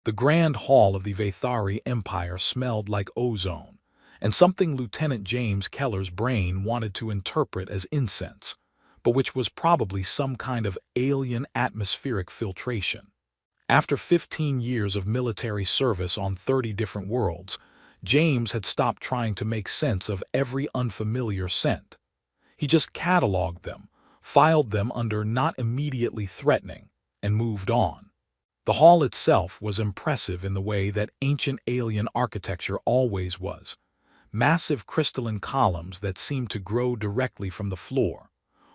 The grand hall of the Vthari Empire smelled like ozone, and something Lieutenant James Keller's brain wanted to interpret as incense, but which was probably some kind of alien atmospheric filtration. After 15 years of military service on 30 different worlds, James had stopped trying to make sense of every unfamiliar scent. He just cataloged them, filed them under not immediately threatening, and moved on. The hall itself was impressive in the way that ancient alien architecture always was. Massive crystalline columns that seemed to grow directly from the floor,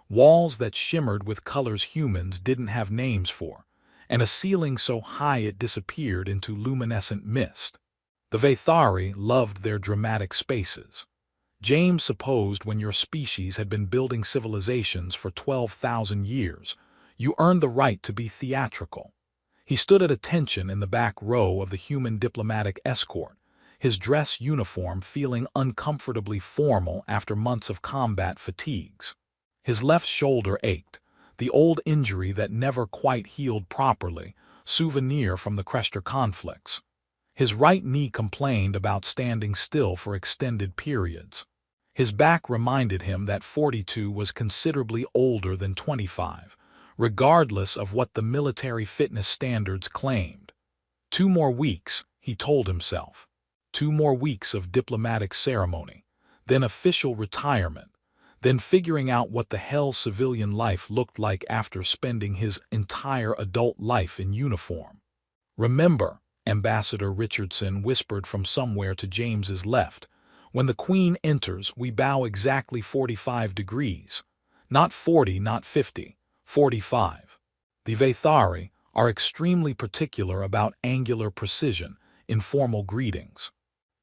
walls that shimmered with colors humans didn't have names for, and a ceiling so high it disappeared into luminescent mist. The Vthari loved their dramatic spaces. James supposed when your species had been building civilizations for 12,000 years, you earned the right to be theatrical. He stood at attention in the back row of the human diplomatic escort, his dress uniform feeling uncomfortably formal after months of combat fatigues. His left shoulder ached, the old injury that never quite healed properly, souvenir from the Crester conflicts. His right knee complained about standing still for extended periods. His back reminded him that 42 was considerably older than 25, regardless of what the military fitness standards claimed. 2 more weeks, he told himself. 2 more weeks of diplomatic ceremony, then official retirement, then figuring out what the hell civilian life looked like after spending his entire adult life in uniform. Remember, Ambassador Richardson whispered from somewhere to James's left, when the Queen enters, we bow exactly 45 degrees. Not 40, not 50, 45. The Vthari are extremely particular about angular precision in formal greetings.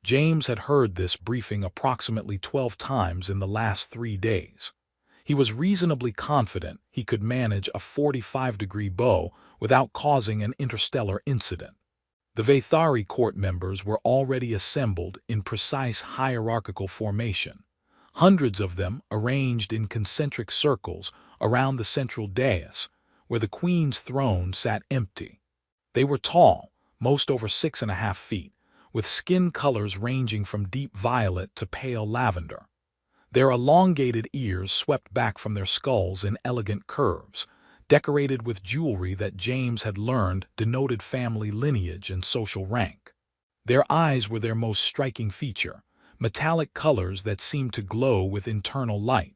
James had heard this briefing approximately 12 times in the last 3 days. He was reasonably confident he could manage a 45-degree bow without causing an interstellar incident. The Vthari court members were already assembled in precise hierarchical formation, hundreds of them arranged in concentric circles around the central dais, where the Queen's throne sat empty. They were tall, most over 6.5 feet, with skin colors ranging from deep violet to pale lavender. Their elongated ears swept back from their skulls in elegant curves, decorated with jewelry that James had learned denoted family lineage and social rank. Their eyes were their most striking feature, metallic colors that seemed to glow with internal light.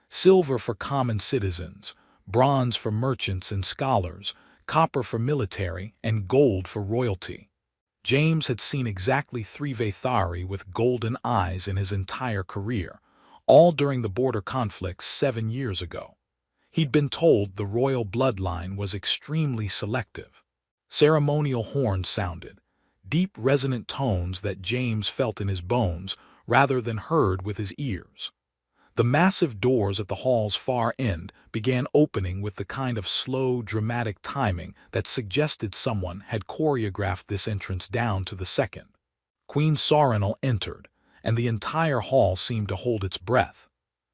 Silver for common citizens, bronze for merchants and scholars, copper for military, and gold for royalty. James had seen exactly 3 Vthari with golden eyes in his entire career, all during the border conflicts 7 years ago. He'd been told the royal bloodline was extremely selective. Ceremonial horns sounded, deep resonant tones that James felt in his bones rather than heard with his ears. The massive doors at the hall's far end began opening with the kind of slow, dramatic timing that suggested someone had choreographed this entrance down to the second. Queen Sarinal entered, and the entire hall seemed to hold its breath.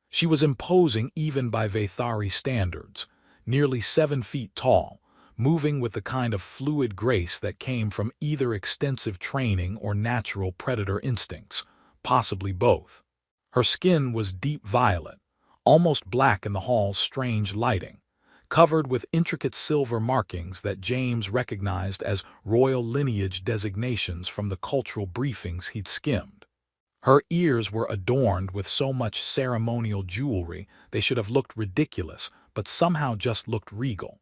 She was imposing even by Vthari standards, nearly 7 feet tall, moving with the kind of fluid grace that came from either extensive training or natural predator instincts, possibly both. Her skin was deep violet, almost black in the hall's strange lighting, covered with intricate silver markings that James recognized as royal lineage designations from the cultural briefings he'd skimmed. Her ears were adorned with so much ceremonial jewelry they should have looked ridiculous, but somehow just looked regal.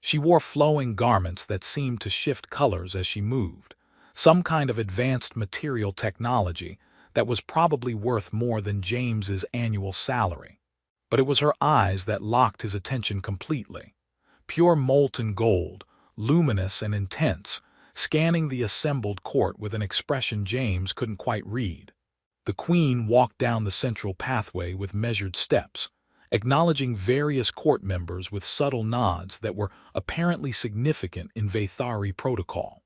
She wore flowing garments that seemed to shift colors as she moved, some kind of advanced material technology that was probably worth more than James's annual salary. But it was her eyes that locked his attention completely. Pure molten gold, luminous and intense, scanning the assembled court with an expression James couldn't quite read. The Queen walked down the central pathway with measured steps, acknowledging various court members with subtle nods that were apparently significant in Vthari protocol.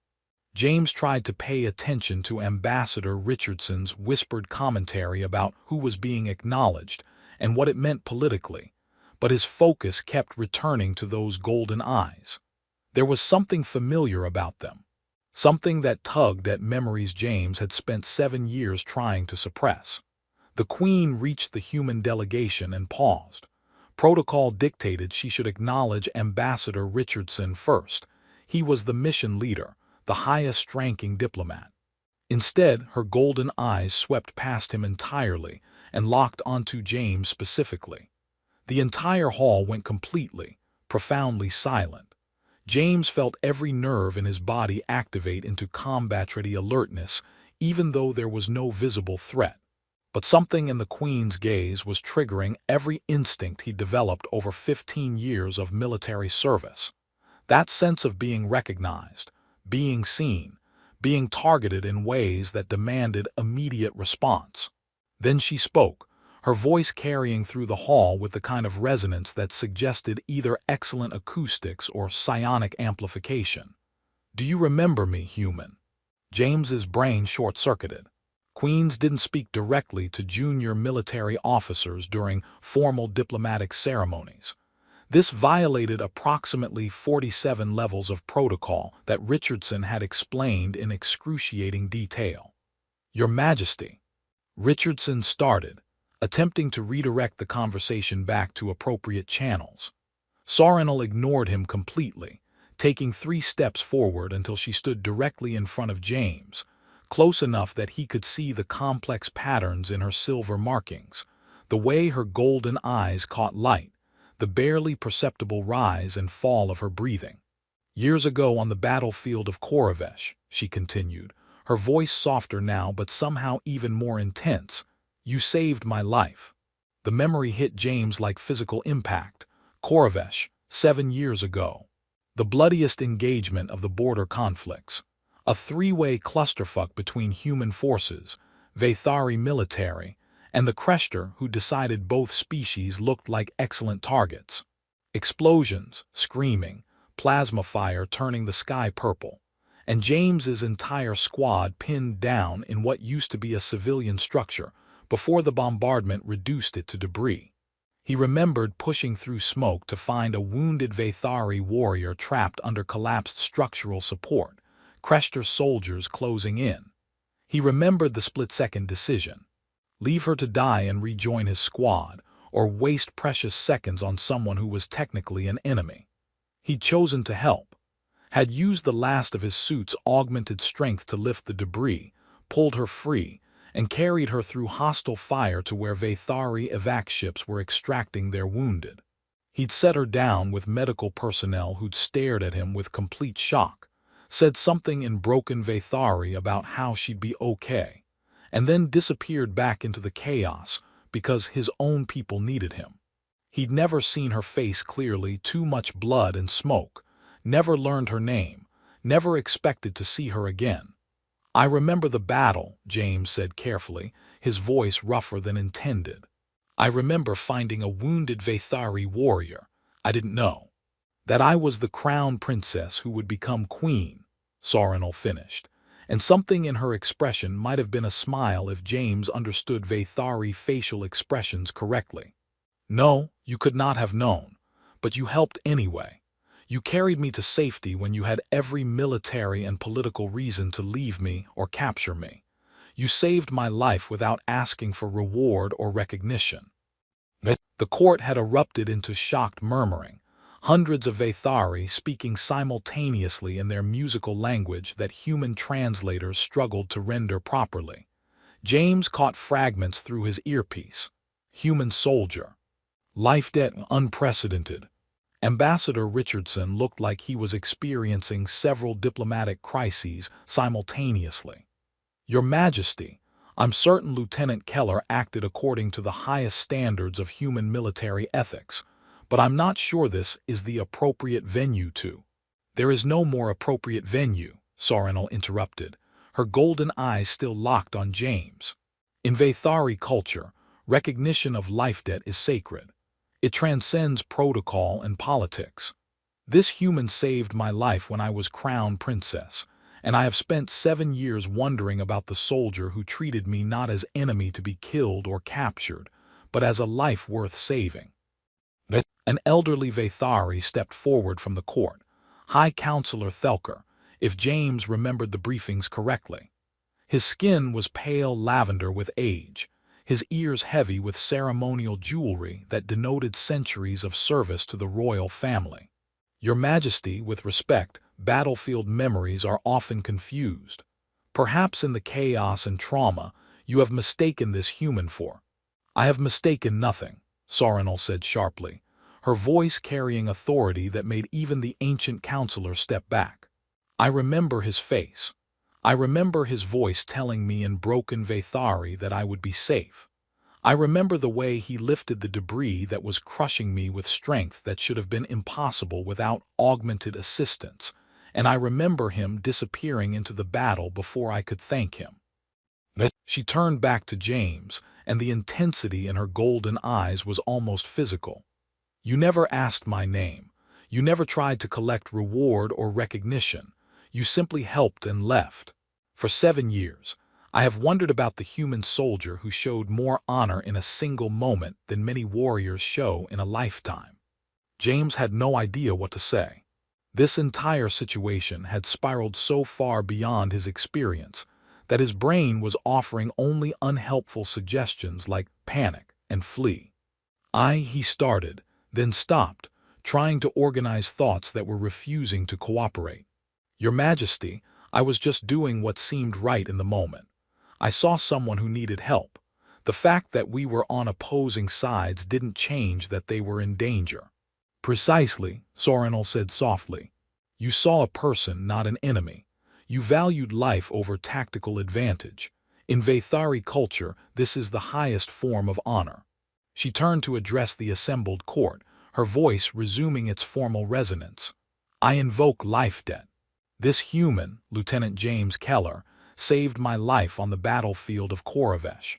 James tried to pay attention to Ambassador Richardson's whispered commentary about who was being acknowledged and what it meant politically, but his focus kept returning to those golden eyes. There was something familiar about them. something that tugged at memories James had spent 7 years trying to suppress. The Queen reached the human delegation and paused. Protocol dictated she should acknowledge Ambassador Richardson first. He was the mission leader, the highest-ranking diplomat. Instead, her golden eyes swept past him entirely and locked onto James specifically. The entire hall went completely, profoundly silent. James felt every nerve in his body activate into combat-ready alertness, even though there was no visible threat. But something in the Queen's gaze was triggering every instinct he developed over 15 years of military service. That sense of being recognized, being seen, being targeted in ways that demanded immediate response. Then she spoke, her voice carrying through the hall with the kind of resonance that suggested either excellent acoustics or psionic amplification. "Do you remember me, human?" James's brain short-circuited. Queens didn't speak directly to junior military officers during formal diplomatic ceremonies. This violated approximately 47 levels of protocol that Richardson had explained in excruciating detail. "Your Majesty," Richardson started, attempting to redirect the conversation back to appropriate channels. Sorinal ignored him completely, taking 3 steps forward until she stood directly in front of James, close enough that he could see the complex patterns in her silver markings, the way her golden eyes caught light, the barely perceptible rise and fall of her breathing. "Years ago on the battlefield of Koravesh," she continued, her voice softer now but somehow even more intense, "you saved my life." The memory hit James like physical impact. Koravesh, 7 years ago. The bloodiest engagement of the border conflicts. A 3-way clusterfuck between human forces, Vthari military, and the Crester who decided both species looked like excellent targets. Explosions, screaming, plasma fire turning the sky purple, and James's entire squad pinned down in what used to be a civilian structure before the bombardment reduced it to debris. He remembered pushing through smoke to find a wounded Vthari warrior trapped under collapsed structural support, Crester soldiers closing in. He remembered the split-second decision. Leave her to die and rejoin his squad, or waste precious seconds on someone who was technically an enemy. He'd chosen to help, had used the last of his suit's augmented strength to lift the debris, pulled her free, and carried her through hostile fire to where Vthari evac ships were extracting their wounded. He'd set her down with medical personnel who'd stared at him with complete shock, said something in broken Vthari about how she'd be okay, and then disappeared back into the chaos because his own people needed him. He'd never seen her face clearly, too much blood and smoke, never learned her name, never expected to see her again. "I remember the battle," James said carefully, his voice rougher than intended. "I remember finding a wounded Vthari warrior. I didn't know that I was the crown princess who would become queen," Sorinal finished, and something in her expression might have been a smile if James understood Vthari facial expressions correctly. "No, you could not have known, but you helped anyway. You carried me to safety when you had every military and political reason to leave me or capture me. You saved my life without asking for reward or recognition." The court had erupted into shocked murmuring, hundreds of Vthari speaking simultaneously in their musical language that human translators struggled to render properly. James caught fragments through his earpiece. "Human soldier. Life debt unprecedented." Ambassador Richardson looked like he was experiencing several diplomatic crises simultaneously. "Your Majesty, I'm certain Lieutenant Keller acted according to the highest standards of human military ethics, but I'm not sure this is the appropriate venue to—" "There is no more appropriate venue," Sorinal interrupted, her golden eyes still locked on James. "In Vthari culture, recognition of life debt is sacred. It transcends protocol and politics. This human saved my life when I was crown princess, and I have spent 7 years wondering about the soldier who treated me not as enemy to be killed or captured, but as a life worth saving." An elderly Vthari stepped forward from the court, High Counselor Thelker, if James remembered the briefings correctly. His skin was pale lavender with age, his ears heavy with ceremonial jewelry that denoted centuries of service to the royal family. Your Majesty, with respect, battlefield memories are often confused. Perhaps in the chaos and trauma, you have mistaken this human for. I have mistaken nothing, Sorinal said sharply, her voice carrying authority that made even the ancient counselor step back. I remember his face. I remember his voice telling me in broken Vthari that I would be safe. I remember the way he lifted the debris that was crushing me with strength that should have been impossible without augmented assistance, and I remember him disappearing into the battle before I could thank him. She turned back to James, and the intensity in her golden eyes was almost physical. You never asked my name. You never tried to collect reward or recognition. You simply helped and left. For 7 years, I have wondered about the human soldier who showed more honor in a single moment than many warriors show in a lifetime. James had no idea what to say. This entire situation had spiraled so far beyond his experience that his brain was offering only unhelpful suggestions like panic and flee. He started, then stopped, trying to organize thoughts that were refusing to cooperate. Your Majesty, I was just doing what seemed right in the moment. I saw someone who needed help. The fact that we were on opposing sides didn't change that they were in danger. Precisely, Sorinal said softly. You saw a person, not an enemy. You valued life over tactical advantage. In Vthari culture, this is the highest form of honor. She turned to address the assembled court, her voice resuming its formal resonance. I invoke life debt. This human, Lieutenant James Keller, saved my life on the battlefield of Koravesh.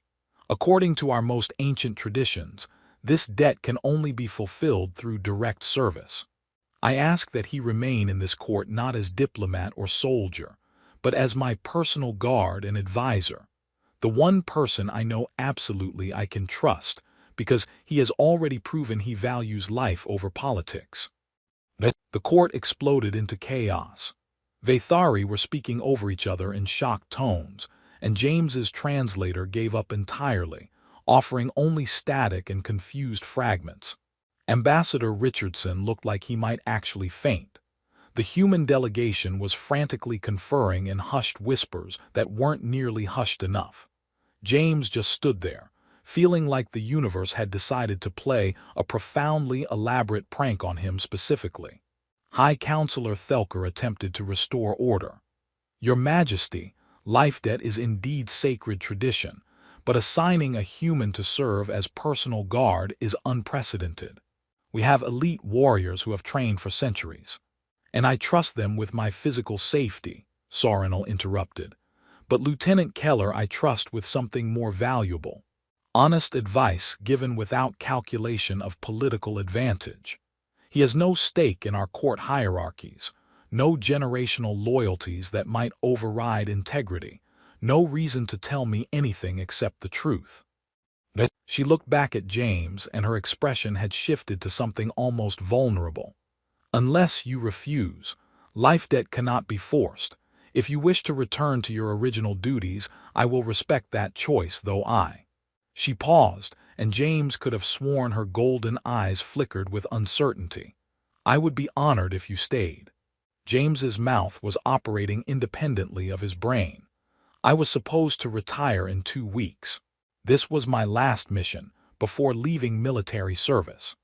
According to our most ancient traditions, this debt can only be fulfilled through direct service. I ask that he remain in this court not as diplomat or soldier, but as my personal guard and advisor, the one person I know absolutely I can trust, because he has already proven he values life over politics. The court exploded into chaos. Vthari were speaking over each other in shocked tones, and James's translator gave up entirely, offering only static and confused fragments. Ambassador Richardson looked like he might actually faint. The human delegation was frantically conferring in hushed whispers that weren't nearly hushed enough. James just stood there, feeling like the universe had decided to play a profoundly elaborate prank on him specifically. High Counselor Thelker attempted to restore order. Your Majesty, life debt is indeed sacred tradition, but assigning a human to serve as personal guard is unprecedented. We have elite warriors who have trained for centuries. And I trust them with my physical safety, Sorinal interrupted. But Lieutenant Keller I trust with something more valuable. Honest advice given without calculation of political advantage. He has no stake in our court hierarchies, no generational loyalties that might override integrity, no reason to tell me anything except the truth. She looked back at James, and her expression had shifted to something almost vulnerable. Unless you refuse, life debt cannot be forced. If you wish to return to your original duties, I will respect that choice, though I. She paused, and James could have sworn her golden eyes flickered with uncertainty. I would be honored if you stayed. James's mouth was operating independently of his brain. I was supposed to retire in 2 weeks. This was my last mission, before leaving military service.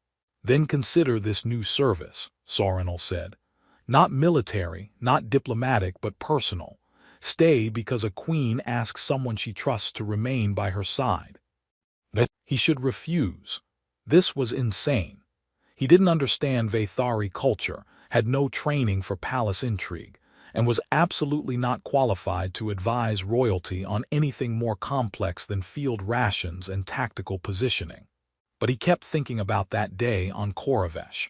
Then consider this new service, Sorinal said. Not military, not diplomatic, but personal. Stay because a queen asks someone she trusts to remain by her side. He should refuse. This was insane. He didn't understand Vthari culture, had no training for palace intrigue, and was absolutely not qualified to advise royalty on anything more complex than field rations and tactical positioning. But he kept thinking about that day on Koravesh,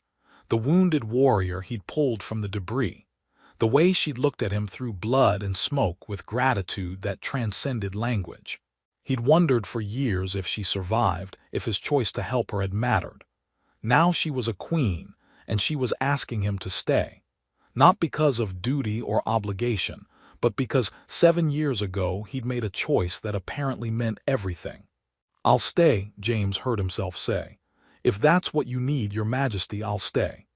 the wounded warrior he'd pulled from the debris, the way she'd looked at him through blood and smoke with gratitude that transcended language. He'd wondered for years if she survived, if his choice to help her had mattered. Now she was a queen, and she was asking him to stay. Not because of duty or obligation, but because 7 years ago he'd made a choice that apparently meant everything. "I'll stay," James heard himself say. "If that's what you need, Your Majesty, I'll stay."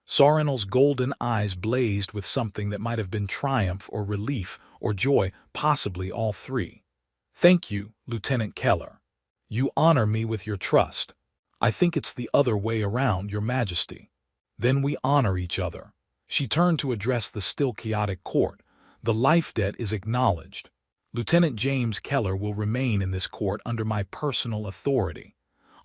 Sorinel's golden eyes blazed with something that might have been triumph or relief or joy, possibly all three. "Thank you, Lieutenant Keller. You honor me with your trust. I think it's the other way around, Your Majesty." "Then we honor each other." She turned to address the still chaotic court. "The life debt is acknowledged. Lieutenant James Keller will remain in this court under my personal authority.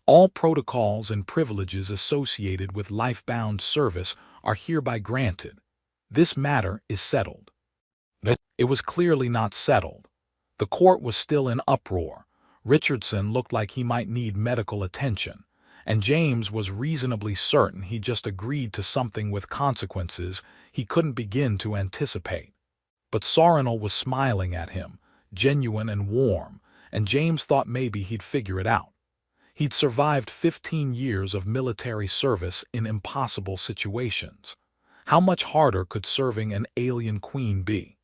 All protocols and privileges associated with life-bound service are hereby granted. This matter is settled." But it was clearly not settled. The court was still in uproar. Richardson looked like he might need medical attention, and James was reasonably certain he just agreed to something with consequences he couldn't begin to anticipate. But Sorinel was smiling at him, genuine and warm, and James thought maybe he'd figure it out. He'd survived 15 years of military service in impossible situations. How much harder could serving an alien queen be?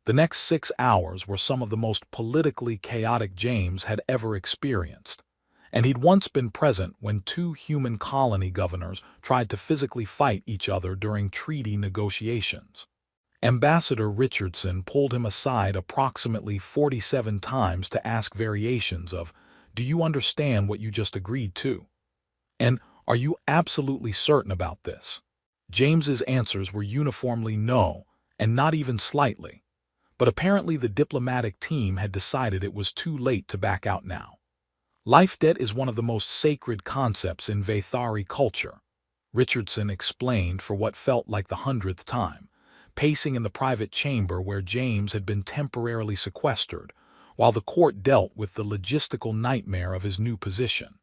The next 6 hours were some of the most politically chaotic James had ever experienced, and he'd once been present when 2 human colony governors tried to physically fight each other during treaty negotiations. Ambassador Richardson pulled him aside approximately 47 times to ask variations of, "Do you understand what you just agreed to?" And "Are you absolutely certain about this?" James's answers were uniformly no, and not even slightly. But apparently the diplomatic team had decided it was too late to back out now. Life debt is one of the most sacred concepts in Vthari culture, Richardson explained for what felt like the 100th time, pacing in the private chamber where James had been temporarily sequestered, while the court dealt with the logistical nightmare of his new position.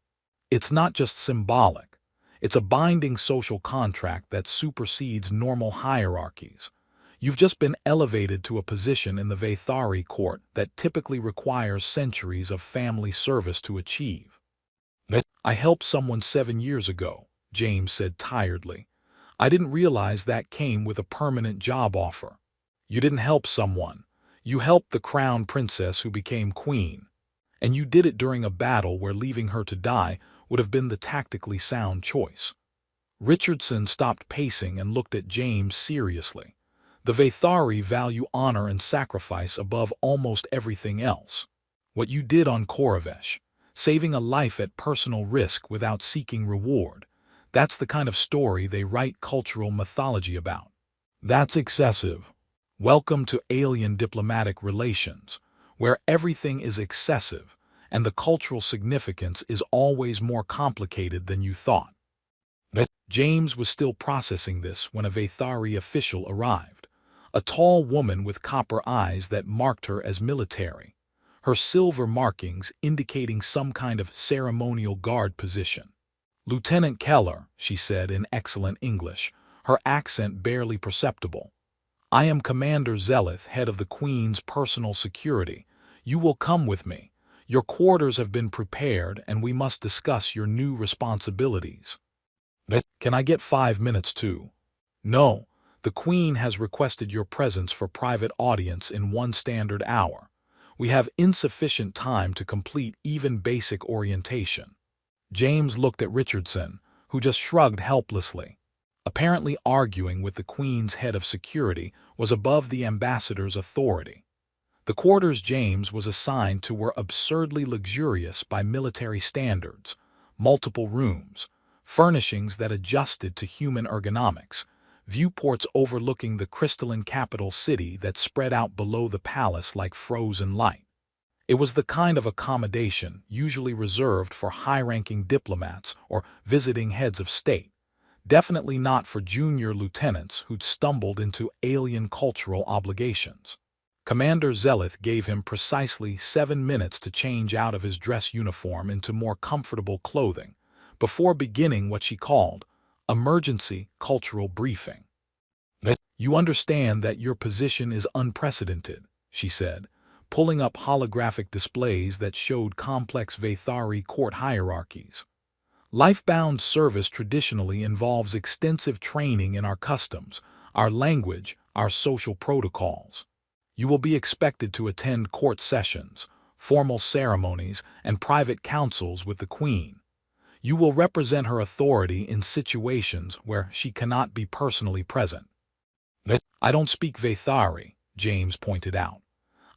"It's not just symbolic. It's a binding social contract that supersedes normal hierarchies. You've just been elevated to a position in the Vthari court that typically requires centuries of family service to achieve." "I helped someone 7 years ago," James said tiredly. "I didn't realize that came with a permanent job offer." "You didn't help someone. You helped the crown princess who became queen. And you did it during a battle where leaving her to die would have been the tactically sound choice." Richardson stopped pacing and looked at James seriously. "The Vthari value honor and sacrifice above almost everything else. What you did on Koravesh, saving a life at personal risk without seeking reward, that's the kind of story they write cultural mythology about." "That's excessive." "Welcome to alien diplomatic relations, where everything is excessive and the cultural significance is always more complicated than you thought." But James was still processing this when a Vthari official arrived, a tall woman with copper eyes that marked her as military, her silver markings indicating some kind of ceremonial guard position. "Lieutenant Keller," she said in excellent English, her accent barely perceptible. "I am Commander Zelith, head of the Queen's personal security. You will come with me. Your quarters have been prepared and we must discuss your new responsibilities." "But can I get 5 minutes too?" "No. The Queen has requested your presence for private audience in 1 standard hour. We have insufficient time to complete even basic orientation." James looked at Richardson, who just shrugged helplessly. Apparently arguing with the Queen's head of security was above the ambassador's authority. The quarters James was assigned to were absurdly luxurious by military standards, multiple rooms, furnishings that adjusted to human ergonomics, viewports overlooking the crystalline capital city that spread out below the palace like frozen light. It was the kind of accommodation usually reserved for high-ranking diplomats or visiting heads of state, definitely not for junior lieutenants who'd stumbled into alien cultural obligations. Commander Zelith gave him precisely 7 minutes to change out of his dress uniform into more comfortable clothing, before beginning what she called emergency cultural briefing. "But you understand that your position is unprecedented," she said, pulling up holographic displays that showed complex Vthari court hierarchies. "Life-bound service traditionally involves extensive training in our customs, our language, our social protocols. You will be expected to attend court sessions, formal ceremonies, and private councils with the Queen. You will represent her authority in situations where she cannot be personally present. I don't speak Vthari, James pointed out.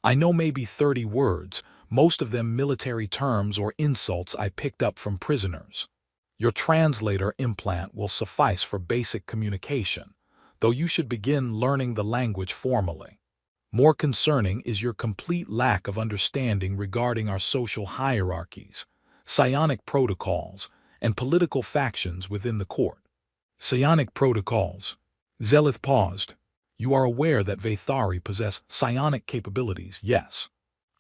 I know maybe 30 words, most of them military terms or insults I picked up from prisoners. Your translator implant will suffice for basic communication, though you should begin learning the language formally. More concerning is your complete lack of understanding regarding our social hierarchies, psionic protocols, and political factions within the court. Psionic protocols. Zelith paused. You are aware that Vthari possess psionic capabilities, yes.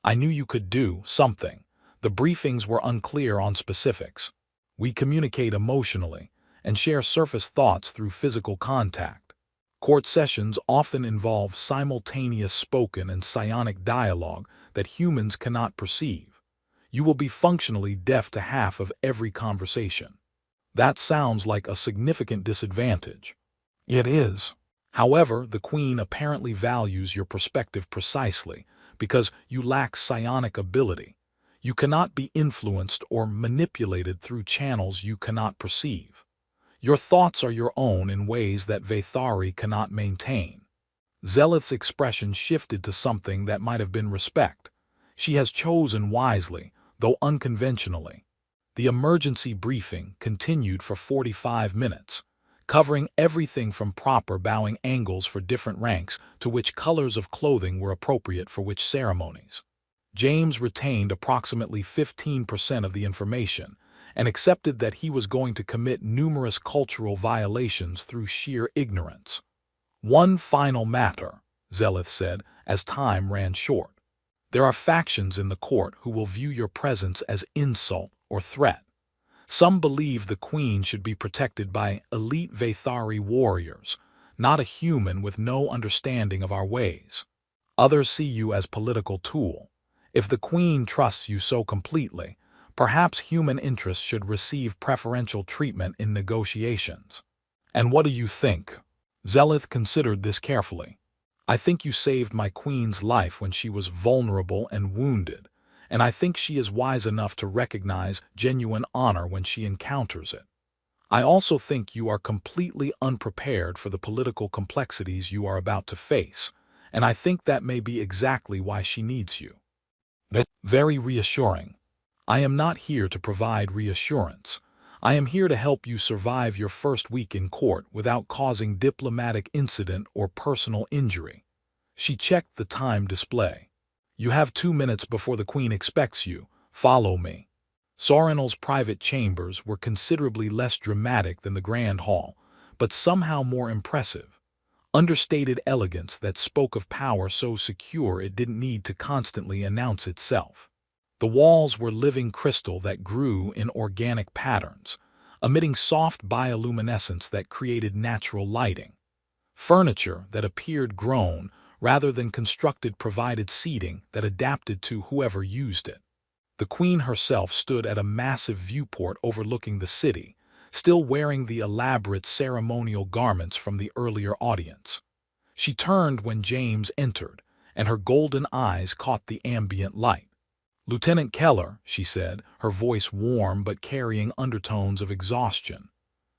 I knew you could do something. The briefings were unclear on specifics. We communicate emotionally and share surface thoughts through physical contact. Court sessions often involve simultaneous spoken and psionic dialogue that humans cannot perceive. You will be functionally deaf to half of every conversation. That sounds like a significant disadvantage. It is. However, the Queen apparently values your perspective precisely because you lack psionic ability. You cannot be influenced or manipulated through channels you cannot perceive. Your thoughts are your own in ways that Vthari cannot maintain. Zelith's expression shifted to something that might have been respect. She has chosen wisely, though unconventionally. The emergency briefing continued for 45 minutes. Covering everything from proper bowing angles for different ranks to which colors of clothing were appropriate for which ceremonies. James retained approximately 15% of the information and accepted that he was going to commit numerous cultural violations through sheer ignorance. One final matter, Zelith said, as time ran short. There are factions in the court who will view your presence as insult or threat. Some believe the Queen should be protected by elite Vthari warriors, not a human with no understanding of our ways. Others see you as political tool. If the Queen trusts you so completely, perhaps human interests should receive preferential treatment in negotiations. And what do you think? Zelith considered this carefully. I think you saved my Queen's life when she was vulnerable and wounded, and I think she is wise enough to recognize genuine honor when she encounters it. I also think you are completely unprepared for the political complexities you are about to face, and I think that may be exactly why she needs you. That's very reassuring. I am not here to provide reassurance. I am here to help you survive your first week in court without causing diplomatic incident or personal injury. She checked the time display. You have 2 minutes before the Queen expects you. Follow me. Sorinal's private chambers were considerably less dramatic than the Grand Hall, but somehow more impressive. Understated elegance that spoke of power so secure it didn't need to constantly announce itself. The walls were living crystal that grew in organic patterns, emitting soft bioluminescence that created natural lighting. Furniture that appeared grown rather than constructed provided seating that adapted to whoever used it. The Queen herself stood at a massive viewport overlooking the city, still wearing the elaborate ceremonial garments from the earlier audience. She turned when James entered, and her golden eyes caught the ambient light. "Lieutenant Keller," she said, her voice warm but carrying undertones of exhaustion.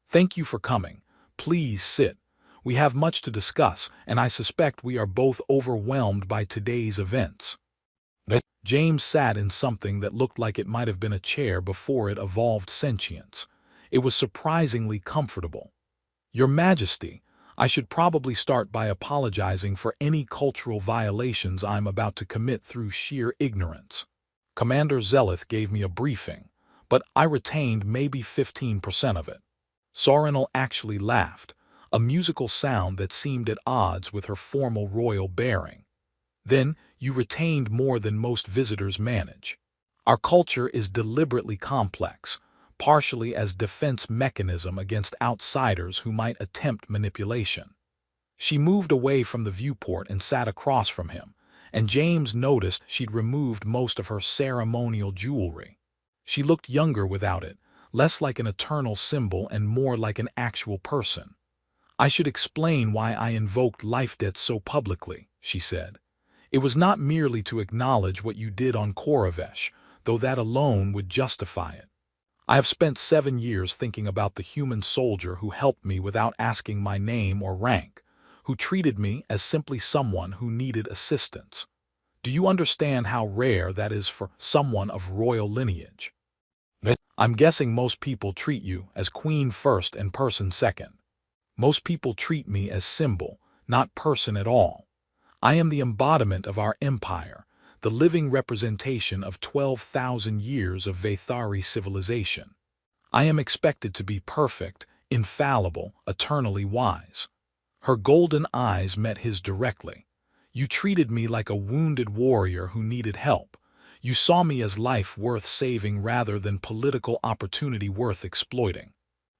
"Thank you for coming. Please sit. We have much to discuss, and I suspect we are both overwhelmed by today's events." James sat in something that looked like it might have been a chair before it evolved sentience. It was surprisingly comfortable. "Your Majesty, I should probably start by apologizing for any cultural violations I'm about to commit through sheer ignorance. Commander Zelith gave me a briefing, but I retained maybe 15% of it." Sorinal actually laughed, a musical sound that seemed at odds with her formal royal bearing. "Then you retained more than most visitors manage. Our culture is deliberately complex, partially as defense mechanism against outsiders who might attempt manipulation." She moved away from the viewport and sat across from him, and James noticed she'd removed most of her ceremonial jewelry. She looked younger without it, less like an eternal symbol and more like an actual person. I should explain why I invoked life debt so publicly, she said. It was not merely to acknowledge what you did on Koravesh, though that alone would justify it. I have spent 7 years thinking about the human soldier who helped me without asking my name or rank, who treated me as simply someone who needed assistance. Do you understand how rare that is for someone of royal lineage? I'm guessing most people treat you as queen first and person second. Most people treat me as symbol, not person at all. I am the embodiment of our empire, the living representation of 12,000 years of Vthari civilization. I am expected to be perfect, infallible, eternally wise. Her golden eyes met his directly. You treated me like a wounded warrior who needed help. You saw me as life worth saving rather than political opportunity worth exploiting.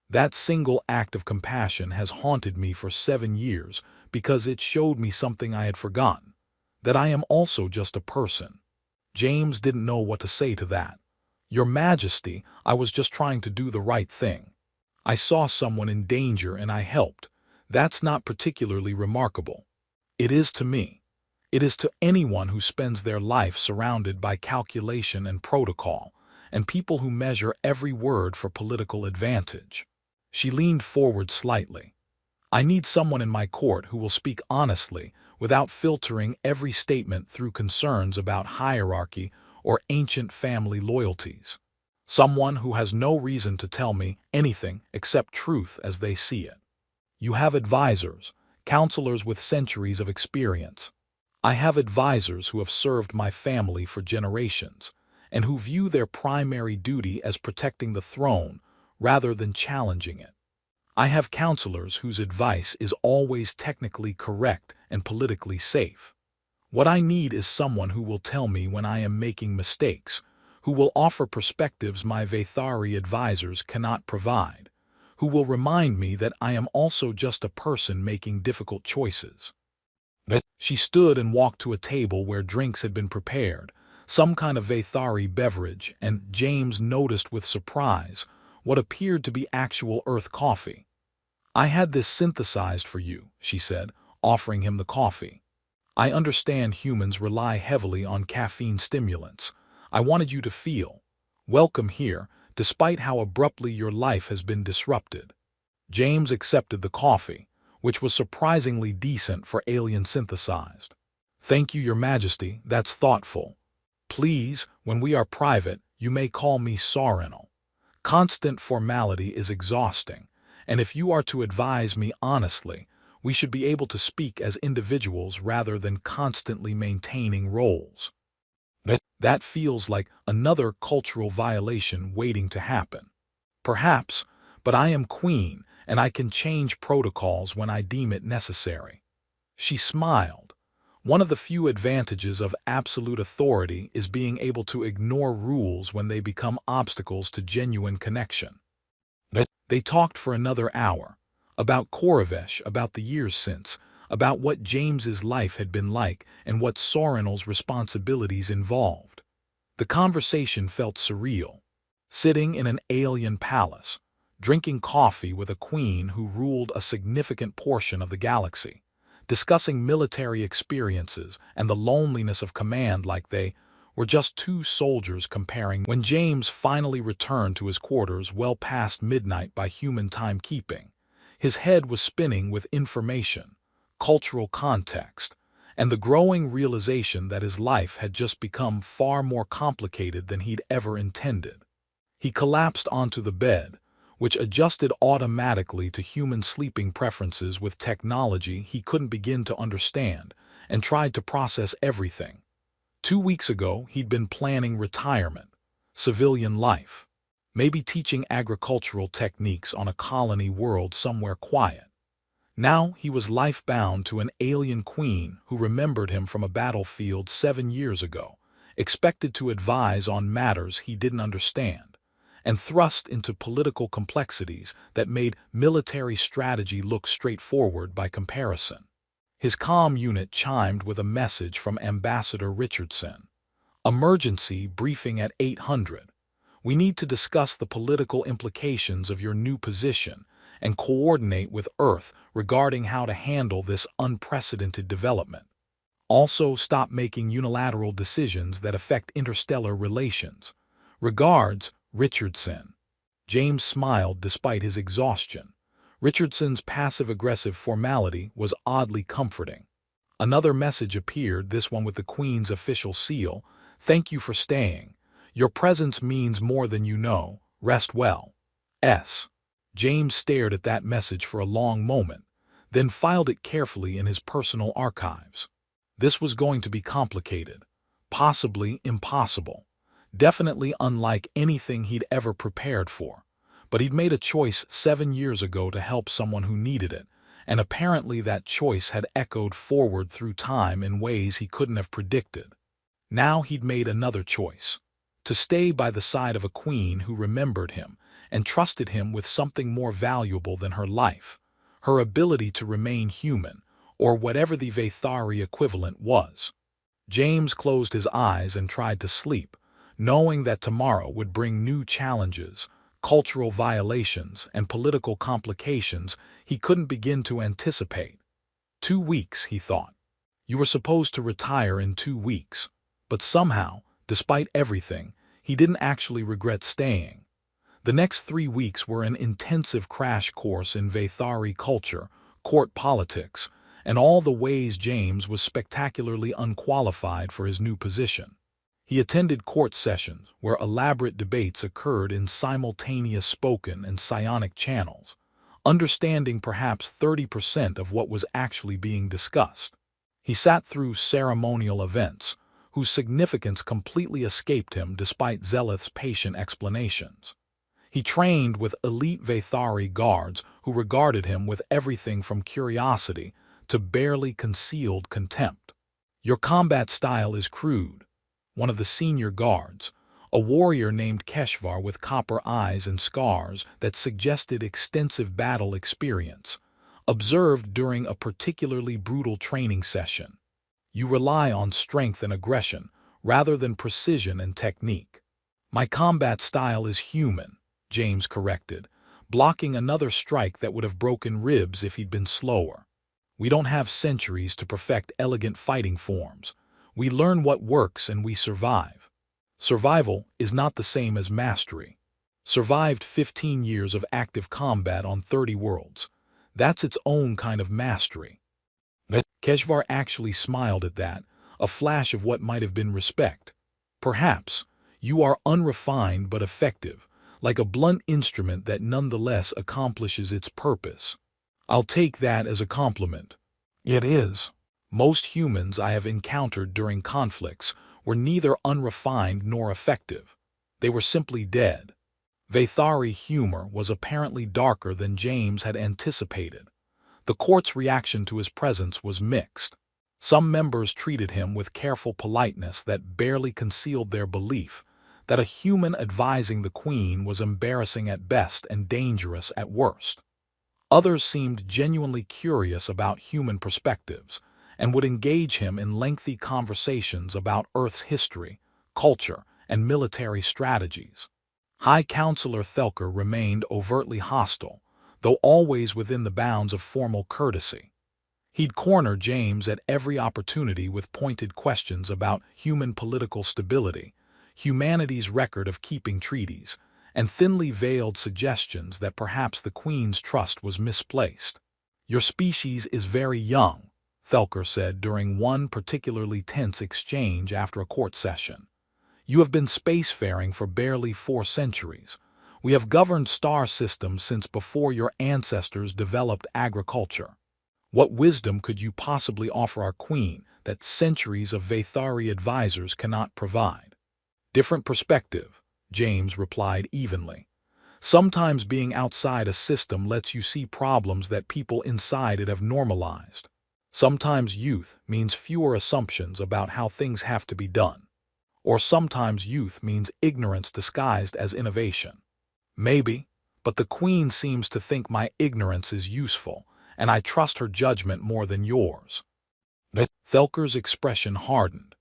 That single act of compassion has haunted me for 7 years because it showed me something I had forgotten, that I am also just a person. James didn't know what to say to that. Your Majesty, I was just trying to do the right thing. I saw someone in danger and I helped. That's not particularly remarkable. It is to me. It is to anyone who spends their life surrounded by calculation and protocol, and people who measure every word for political advantage. She leaned forward slightly. I need someone in my court who will speak honestly without filtering every statement through concerns about hierarchy or ancient family loyalties. Someone who has no reason to tell me anything except truth as they see it. You have advisors, counselors with centuries of experience. I have advisors who have served my family for generations and who view their primary duty as protecting the throne rather than challenging it. I have counselors whose advice is always technically correct and politically safe. What I need is someone who will tell me when I am making mistakes, who will offer perspectives my Vthari advisors cannot provide, who will remind me that I am also just a person making difficult choices. She stood and walked to a table where drinks had been prepared, some kind of Vthari beverage, and James noticed with surprise what appeared to be actual earth coffee. I had this synthesized for you, she said, offering him the coffee. I understand humans rely heavily on caffeine stimulants. I wanted you to feel welcome here, despite how abruptly your life has been disrupted. James accepted the coffee, which was surprisingly decent for alien synthesized. Thank you, Your Majesty, that's thoughtful. Please, when we are private, you may call me Sarinal. Constant formality is exhausting, and if you are to advise me honestly, we should be able to speak as individuals rather than constantly maintaining roles. That feels like another cultural violation waiting to happen. Perhaps, but I am queen, and I can change protocols when I deem it necessary. She smiled. One of the few advantages of absolute authority is being able to ignore rules when they become obstacles to genuine connection. They talked for another hour, about Koravesh, about the years since, about what James's life had been like and what Sorinal's responsibilities involved. The conversation felt surreal. Sitting in an alien palace, drinking coffee with a queen who ruled a significant portion of the galaxy, discussing military experiences and the loneliness of command like they were just two soldiers comparing. When James finally returned to his quarters well past midnight by human timekeeping, his head was spinning with information, cultural context, and the growing realization that his life had just become far more complicated than he'd ever intended. He collapsed onto the bed, which adjusted automatically to human sleeping preferences with technology he couldn't begin to understand, and tried to process everything. 2 weeks ago, he'd been planning retirement, civilian life, maybe teaching agricultural techniques on a colony world somewhere quiet. Now he was life-bound to an alien queen who remembered him from a battlefield 7 years ago, expected to advise on matters he didn't understand, and thrust into political complexities that made military strategy look straightforward by comparison. His comm unit chimed with a message from Ambassador Richardson. Emergency briefing at 800. We need to discuss the political implications of your new position and coordinate with Earth regarding how to handle this unprecedented development. Also, stop making unilateral decisions that affect interstellar relations. Regards, Richardson. James smiled despite his exhaustion. Richardson's passive-aggressive formality was oddly comforting. Another message appeared, this one with the Queen's official seal. "Thank you for staying. Your presence means more than you know. Rest well. S." James stared at that message for a long moment, then filed it carefully in his personal archives. This was going to be complicated, possibly impossible, definitely unlike anything he'd ever prepared for. But he'd made a choice 7 years ago to help someone who needed it, and apparently that choice had echoed forward through time in ways he couldn't have predicted. Now he'd made another choice, to stay by the side of a queen who remembered him and trusted him with something more valuable than her life, her ability to remain human, or whatever the Vthari equivalent was. James closed his eyes and tried to sleep, knowing that tomorrow would bring new challenges, cultural violations, and political complications he couldn't begin to anticipate. 2 weeks, he thought. You were supposed to retire in 2 weeks. But somehow, despite everything, he didn't actually regret staying. The next 3 weeks were an intensive crash course in Vthari culture, court politics, and all the ways James was spectacularly unqualified for his new position. He attended court sessions where elaborate debates occurred in simultaneous spoken and psionic channels, understanding perhaps 30% of what was actually being discussed. He sat through ceremonial events, whose significance completely escaped him despite Zeleth's patient explanations. He trained with elite Vthari guards who regarded him with everything from curiosity to barely concealed contempt. "Your combat style is crude." One of the senior guards, a warrior named Keshvar with copper eyes and scars that suggested extensive battle experience, observed during a particularly brutal training session. "You rely on strength and aggression rather than precision and technique." "My combat style is human," James corrected, blocking another strike that would have broken ribs if he'd been slower. "We don't have centuries to perfect elegant fighting forms. We learn what works and we survive." Survival is not the same as mastery. Survived 15 years of active combat on 30 worlds. That's its own kind of mastery. Keshvar actually smiled at that, a flash of what might have been respect. "Perhaps. You are unrefined but effective, like a blunt instrument that nonetheless accomplishes its purpose." "I'll take that as a compliment." "It is. Most humans I have encountered during conflicts were neither unrefined nor effective. They were simply dead." Vthari humor was apparently darker than James had anticipated. The court's reaction to his presence was mixed. Some members treated him with careful politeness that barely concealed their belief that a human advising the Queen was embarrassing at best and dangerous at worst. Others seemed genuinely curious about human perspectives and would engage him in lengthy conversations about Earth's history, culture, and military strategies. High Counselor Thelker remained overtly hostile, though always within the bounds of formal courtesy. He'd corner James at every opportunity with pointed questions about human political stability, humanity's record of keeping treaties, and thinly veiled suggestions that perhaps the Queen's trust was misplaced. "Your species is very young," Thelker said during one particularly tense exchange after a court session. "You have been spacefaring for barely 4 centuries. We have governed star systems since before your ancestors developed agriculture. What wisdom could you possibly offer our Queen that centuries of Vthari advisors cannot provide?" "Different perspective," James replied evenly. "Sometimes being outside a system lets you see problems that people inside it have normalized. Sometimes youth means fewer assumptions about how things have to be done. Or sometimes youth means ignorance disguised as innovation. Maybe, but the Queen seems to think my ignorance is useful, and I trust her judgment more than yours." Thelker's expression hardened.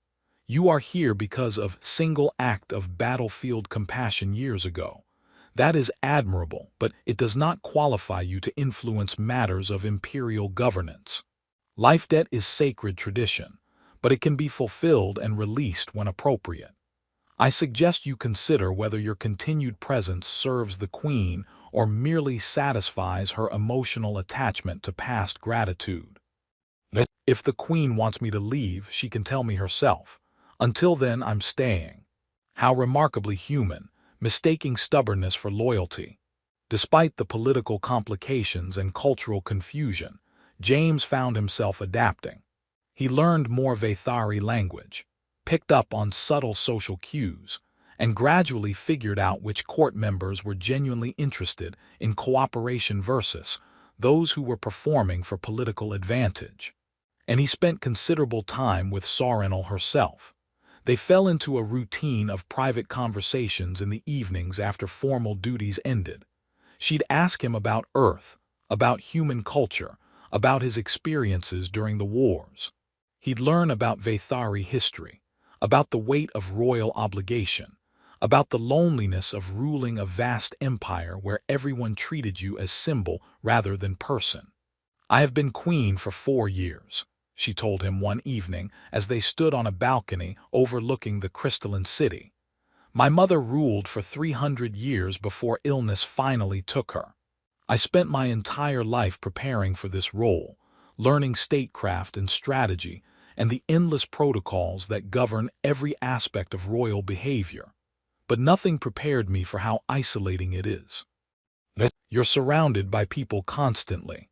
"You are here because of single act of battlefield compassion years ago. That is admirable, but it does not qualify you to influence matters of imperial governance. Life debt is sacred tradition, but it can be fulfilled and released when appropriate. I suggest you consider whether your continued presence serves the Queen or merely satisfies her emotional attachment to past gratitude. If the Queen wants me to leave, she can tell me herself. Until then, I'm staying. How remarkably human, mistaking stubbornness for loyalty. Despite the political complications and cultural confusion, James found himself adapting. He learned more Vthari language, picked up on subtle social cues, and gradually figured out which court members were genuinely interested in cooperation versus those who were performing for political advantage. And he spent considerable time with Sarenal herself. They fell into a routine of private conversations in the evenings after formal duties ended. She'd ask him about Earth, about human culture, about his experiences during the wars. He'd learn about Vthari history, about the weight of royal obligation, about the loneliness of ruling a vast empire where everyone treated you as symbol rather than person. "I have been queen for 4 years," she told him one evening as they stood on a balcony overlooking the crystalline city. "My mother ruled for 300 years before illness finally took her. I spent my entire life preparing for this role, learning statecraft and strategy and the endless protocols that govern every aspect of royal behavior. But nothing prepared me for how isolating it is. You're surrounded by people constantly.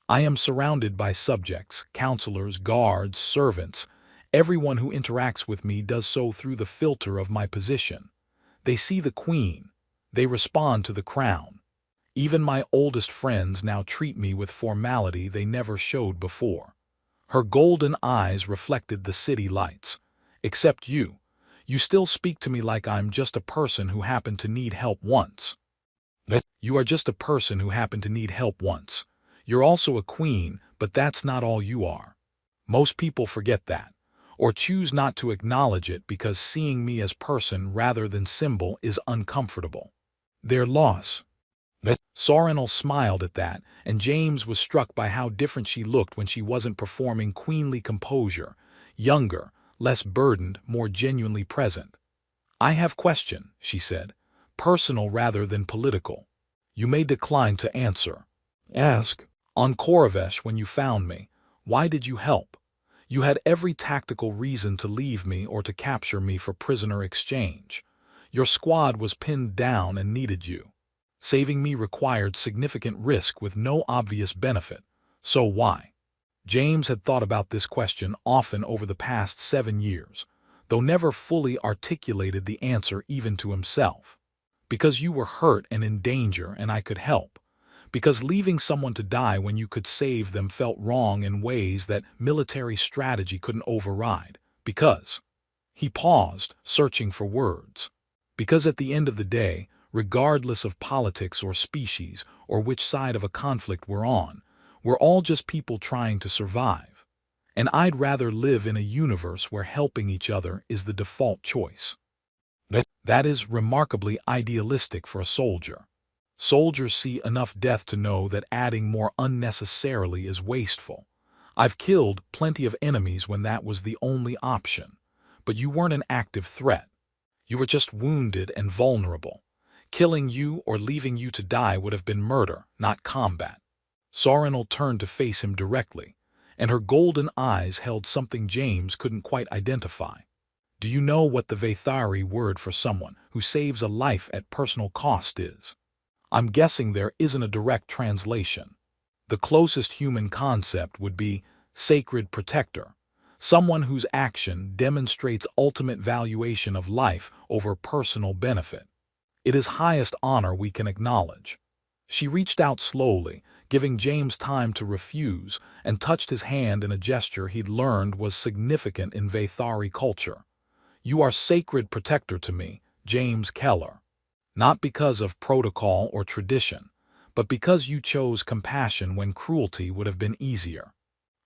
I am surrounded by subjects, counselors, guards, servants. Everyone who interacts with me does so through the filter of my position. They see the Queen. They respond to the crown. Even my oldest friends now treat me with formality they never showed before." Her golden eyes reflected the city lights. "Except you. You still speak to me like I'm just a person who happened to need help once." "You are just a person who happened to need help once. You're also a queen, but that's not all you are. Most people forget that, or choose not to acknowledge it because seeing me as person rather than symbol is uncomfortable. Their loss." Sarenal smiled at that, and James was struck by how different she looked when she wasn't performing queenly composure, younger, less burdened, more genuinely present. "I have question," she said, "personal rather than political. You may decline to answer. Ask. On Koravesh, when you found me, why did you help? You had every tactical reason to leave me or to capture me for prisoner exchange. Your squad was pinned down and needed you. Saving me required significant risk with no obvious benefit. So why?" James had thought about this question often over the past 7 years, though never fully articulated the answer even to himself. "Because you were hurt and in danger and I could help. Because leaving someone to die when you could save them felt wrong in ways that military strategy couldn't override. Because—" He paused, searching for words. "Because at the end of the day, regardless of politics or species or which side of a conflict we're on, we're all just people trying to survive. And I'd rather live in a universe where helping each other is the default choice." That is remarkably idealistic for a soldier. Soldiers see enough death to know that adding more unnecessarily is wasteful. I've killed plenty of enemies when that was the only option. But you weren't an active threat. You were just wounded and vulnerable. Killing you or leaving you to die would have been murder, not combat. Sarenal turned to face him directly, and her golden eyes held something James couldn't quite identify. "Do you know what the Vthari word for someone who saves a life at personal cost is? I'm guessing there isn't a direct translation. The closest human concept would be sacred protector, someone whose action demonstrates ultimate valuation of life over personal benefit. It is highest honor we can acknowledge." She reached out slowly, giving James time to refuse, and touched his hand in a gesture he'd learned was significant in Vthari culture. "You are sacred protector to me, James Keller. Not because of protocol or tradition, but because you chose compassion when cruelty would have been easier."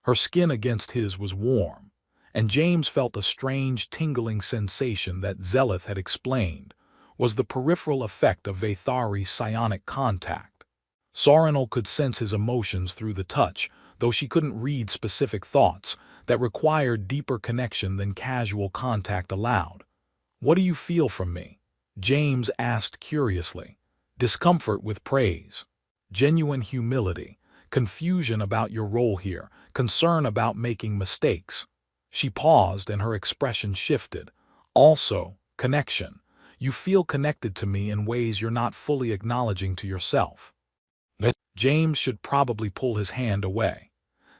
Her skin against his was warm, and James felt a strange tingling sensation that Zeleth had explained, was the peripheral effect of Vthari's psionic contact. Sorinal could sense his emotions through the touch, though she couldn't read specific thoughts that required deeper connection than casual contact allowed. "What do you feel from me?" James asked curiously. "Discomfort with praise, genuine humility, confusion about your role here, concern about making mistakes." She paused and her expression shifted. "Also, connection. You feel connected to me in ways you're not fully acknowledging to yourself." James should probably pull his hand away.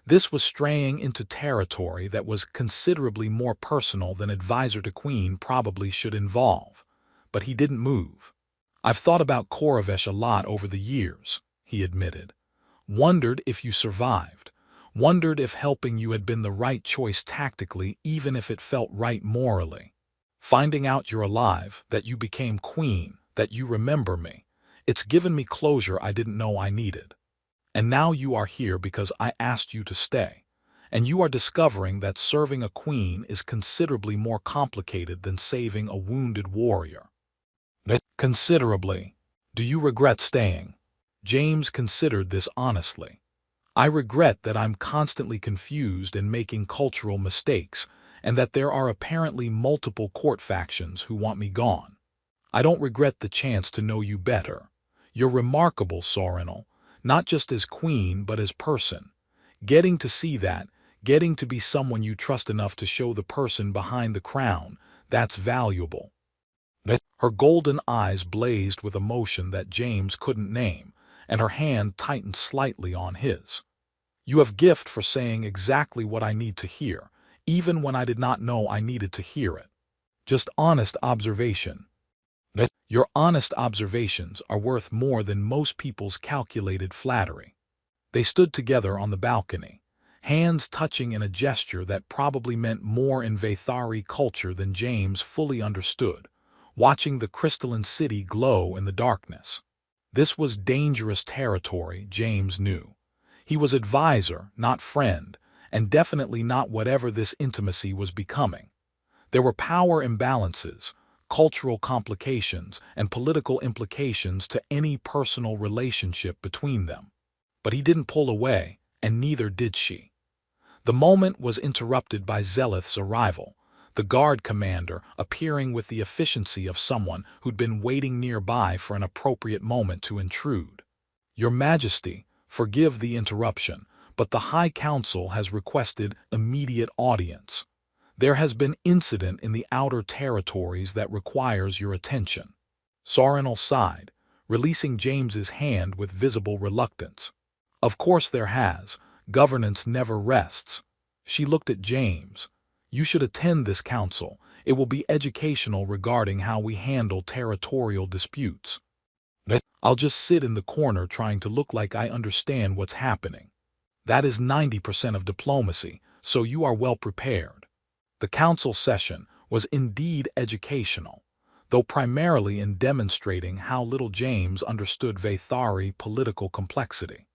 This was straying into territory that was considerably more personal than advisor to Queen probably should involve. But he didn't move. "I've thought about Koravesh a lot over the years," he admitted. "Wondered if you survived. Wondered if helping you had been the right choice tactically, even if it felt right morally. Finding out you're alive, that you became queen, that you remember me, it's given me closure I didn't know I needed. And now you are here because I asked you to stay. And you are discovering that serving a queen is considerably more complicated than saving a wounded warrior." "Considerably. Do you regret staying?" James considered this honestly. "I regret that I'm constantly confused and making cultural mistakes, and that there are apparently multiple court factions who want me gone. I don't regret the chance to know you better. You're remarkable, Sorinal, not just as queen but as person. Getting to see that, getting to be someone you trust enough to show the person behind the crown, that's valuable." Her golden eyes blazed with emotion that James couldn't name, and her hand tightened slightly on his. "You have gift for saying exactly what I need to hear, even when I did not know I needed to hear it. Just honest observation. Your honest observations are worth more than most people's calculated flattery." They stood together on the balcony, hands touching in a gesture that probably meant more in Vthari culture than James fully understood, watching the crystalline city glow in the darkness. This was dangerous territory, James knew. He was advisor, not friend, and definitely not whatever this intimacy was becoming. There were power imbalances, cultural complications, and political implications to any personal relationship between them. But he didn't pull away, and neither did she. The moment was interrupted by Zelith's arrival, the guard commander appearing with the efficiency of someone who'd been waiting nearby for an appropriate moment to intrude. "Your Majesty, forgive the interruption, but the High Council has requested immediate audience. There has been incident in the outer territories that requires your attention." Sorinal sighed, releasing James's hand with visible reluctance. "Of course there has. Governance never rests." She looked at James. "You should attend this council. It will be educational regarding how we handle territorial disputes." "I'll just sit in the corner trying to look like I understand what's happening. That is 90% of diplomacy, so you are well prepared." The council session was indeed educational, though primarily in demonstrating how little James understood Vthari political complexity.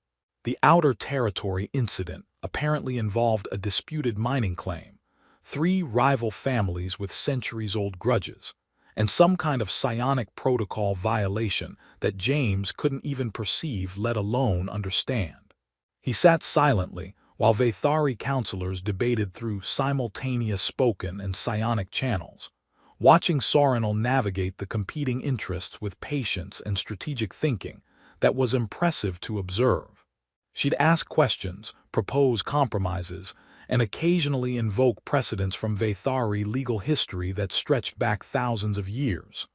The Outer Territory incident apparently involved a disputed mining claim, 3 rival families with centuries-old grudges, and some kind of psionic protocol violation that James couldn't even perceive, let alone understand. He sat silently while Vthari counselors debated through simultaneous spoken and psionic channels, watching Sorinal navigate the competing interests with patience and strategic thinking that was impressive to observe. She'd ask questions, propose compromises, and occasionally invoke precedents from Vthari legal history that stretched back thousands of years.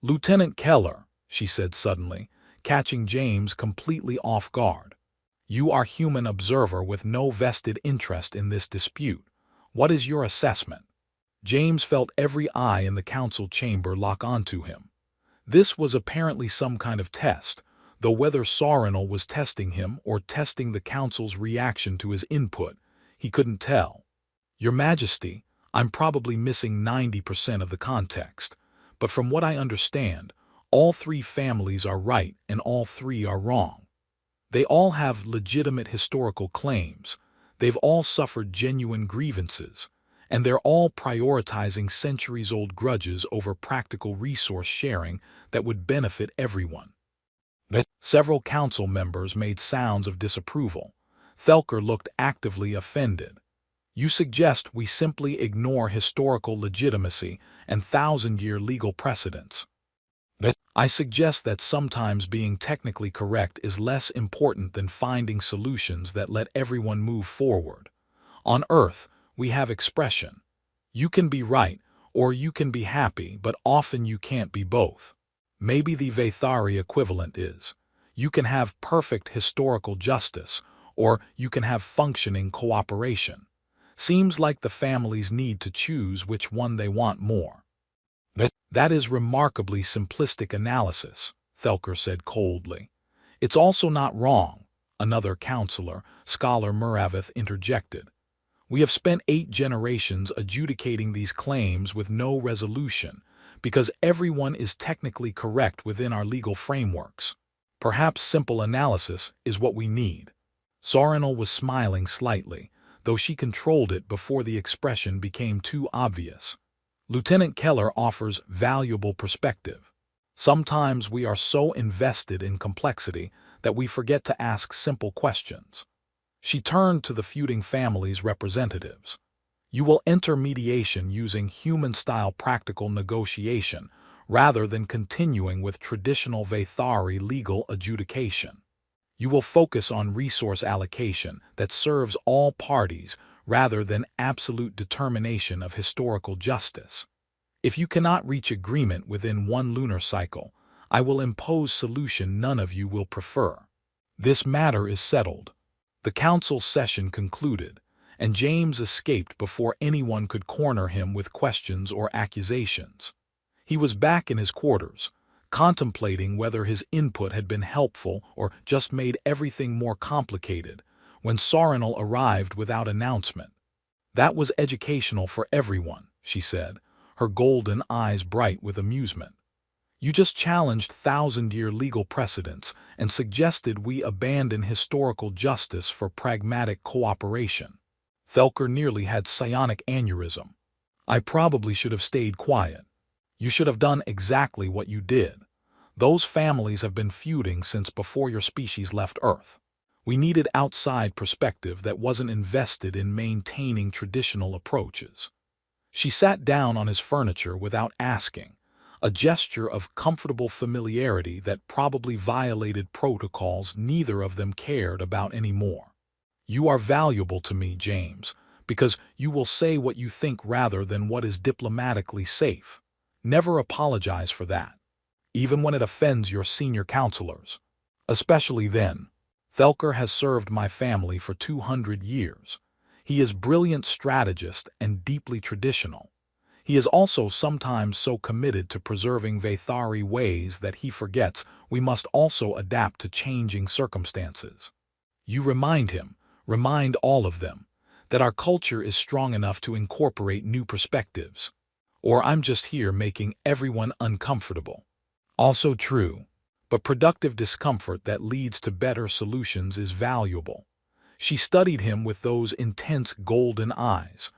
"Lieutenant Keller," she said suddenly, catching James completely off guard. "You are human observer with no vested interest in this dispute. What is your assessment?" James felt every eye in the council chamber lock onto him. This was apparently some kind of test, though whether Sorinal was testing him or testing the council's reaction to his input, he couldn't tell. "Your Majesty, I'm probably missing 90% of the context, but from what I understand, all 3 families are right and all 3 are wrong. They all have legitimate historical claims, they've all suffered genuine grievances, and they're all prioritizing centuries-old grudges over practical resource sharing that would benefit everyone. Several council members made sounds of disapproval. Thelker looked actively offended. You suggest we simply ignore historical legitimacy and thousand-year legal precedents. I suggest that sometimes being technically correct is less important than finding solutions that let everyone move forward. On Earth, we have expression. You can be right, or you can be happy, but often you can't be both. Maybe the Vthari equivalent is, you can have perfect historical justice, or you can have functioning cooperation. Seems like the families need to choose which one they want more. That is remarkably simplistic analysis, Thelker said coldly. It's also not wrong, another counselor, Scholar Muravith, interjected. We have spent 8 generations adjudicating these claims with no resolution, because everyone is technically correct within our legal frameworks. Perhaps simple analysis is what we need. Sorinal was smiling slightly, though she controlled it before the expression became too obvious. Lieutenant Keller offers valuable perspective. Sometimes we are so invested in complexity that we forget to ask simple questions. She turned to the feuding family's representatives. You will enter mediation using human-style practical negotiation rather than continuing with traditional Vthari legal adjudication. You will focus on resource allocation that serves all parties rather than absolute determination of historical justice. If you cannot reach agreement within 1 lunar cycle, I will impose solution none of you will prefer. This matter is settled. The council's session concluded, and James escaped before anyone could corner him with questions or accusations. He was back in his quarters, contemplating whether his input had been helpful or just made everything more complicated, when Sorinal arrived without announcement. That was educational for everyone, she said, her golden eyes bright with amusement. You just challenged thousand-year legal precedents and suggested we abandon historical justice for pragmatic cooperation. Thelker nearly had psionic aneurysm. I probably should have stayed quiet. You should have done exactly what you did. Those families have been feuding since before your species left Earth. We needed outside perspective that wasn't invested in maintaining traditional approaches. She sat down on his furniture without asking, a gesture of comfortable familiarity that probably violated protocols neither of them cared about anymore. You are valuable to me, James, because you will say what you think rather than what is diplomatically safe. Never apologize for that, even when it offends your senior counselors. Especially then. Thelker has served my family for 200 years. He is a brilliant strategist and deeply traditional. He is also sometimes so committed to preserving Vthari ways that he forgets we must also adapt to changing circumstances. You remind all of them, that our culture is strong enough to incorporate new perspectives. Or I'm just here making everyone uncomfortable. Also true, but productive discomfort that leads to better solutions is valuable. She studied him with those intense golden eyes.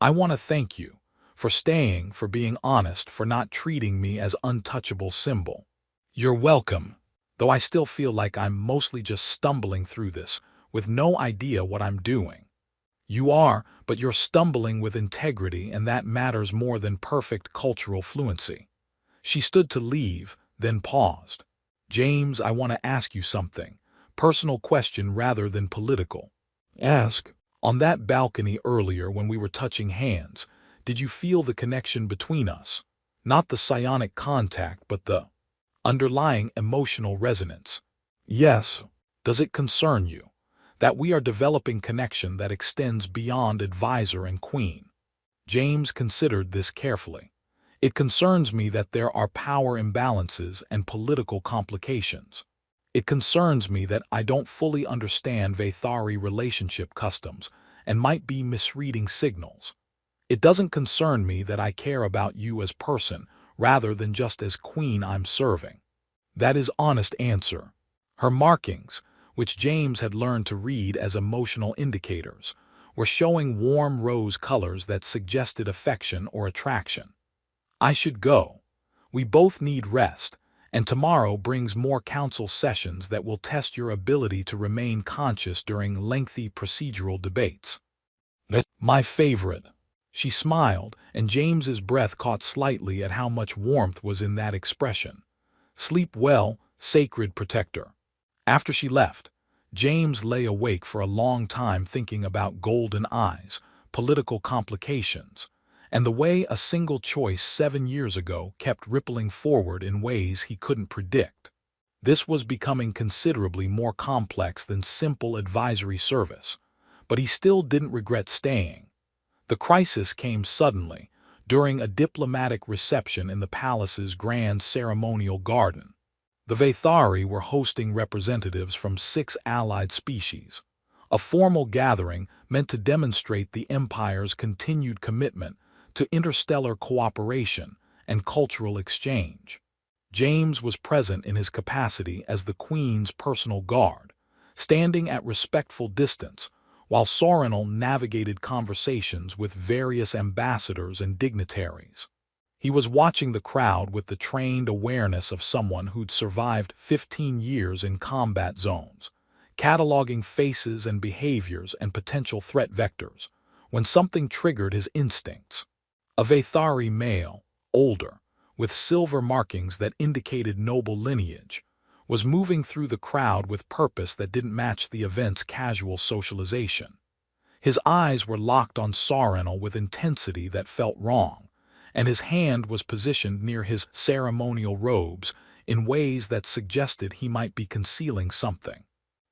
I want to thank you. For staying, for being honest, for not treating me as untouchable symbol. You're welcome, though I still feel like I'm mostly just stumbling through this, with no idea what I'm doing. You are, but you're stumbling with integrity, and that matters more than perfect cultural fluency. She stood to leave, then paused. James, I want to ask you something. Personal question rather than political. Ask. On that balcony earlier when we were touching hands, did you feel the connection between us? Not the psionic contact, but the underlying emotional resonance. Yes. Does it concern you that we are developing connection that extends beyond advisor and queen? James considered this carefully. It concerns me that there are power imbalances and political complications. It concerns me that I don't fully understand Vthari relationship customs and might be misreading signals. It doesn't concern me that I care about you as person rather than just as queen I'm serving. That is honest answer. Her markings, which James had learned to read as emotional indicators, were showing warm rose colors that suggested affection or attraction. I should go. We both need rest, and tomorrow brings more council sessions that will test your ability to remain conscious during lengthy procedural debates. That's my favorite. She smiled, and James's breath caught slightly at how much warmth was in that expression. Sleep well, sacred protector. After she left, James lay awake for a long time thinking about golden eyes, political complications, and the way a single choice 7 years ago kept rippling forward in ways he couldn't predict. This was becoming considerably more complex than simple advisory service, but he still didn't regret staying. The crisis came suddenly, during a diplomatic reception in the palace's grand ceremonial garden. The Vthari were hosting representatives from 6 allied species, a formal gathering meant to demonstrate the Empire's continued commitment to interstellar cooperation and cultural exchange. James was present in his capacity as the Queen's personal guard, standing at respectful distance, while Sorinal navigated conversations with various ambassadors and dignitaries. He was watching the crowd with the trained awareness of someone who'd survived 15 years in combat zones, cataloging faces and behaviors and potential threat vectors, when something triggered his instincts. A Vthari male, older, with silver markings that indicated noble lineage, was moving through the crowd with purpose that didn't match the event's casual socialization. His eyes were locked on Sorinal with intensity that felt wrong, and his hand was positioned near his ceremonial robes in ways that suggested he might be concealing something.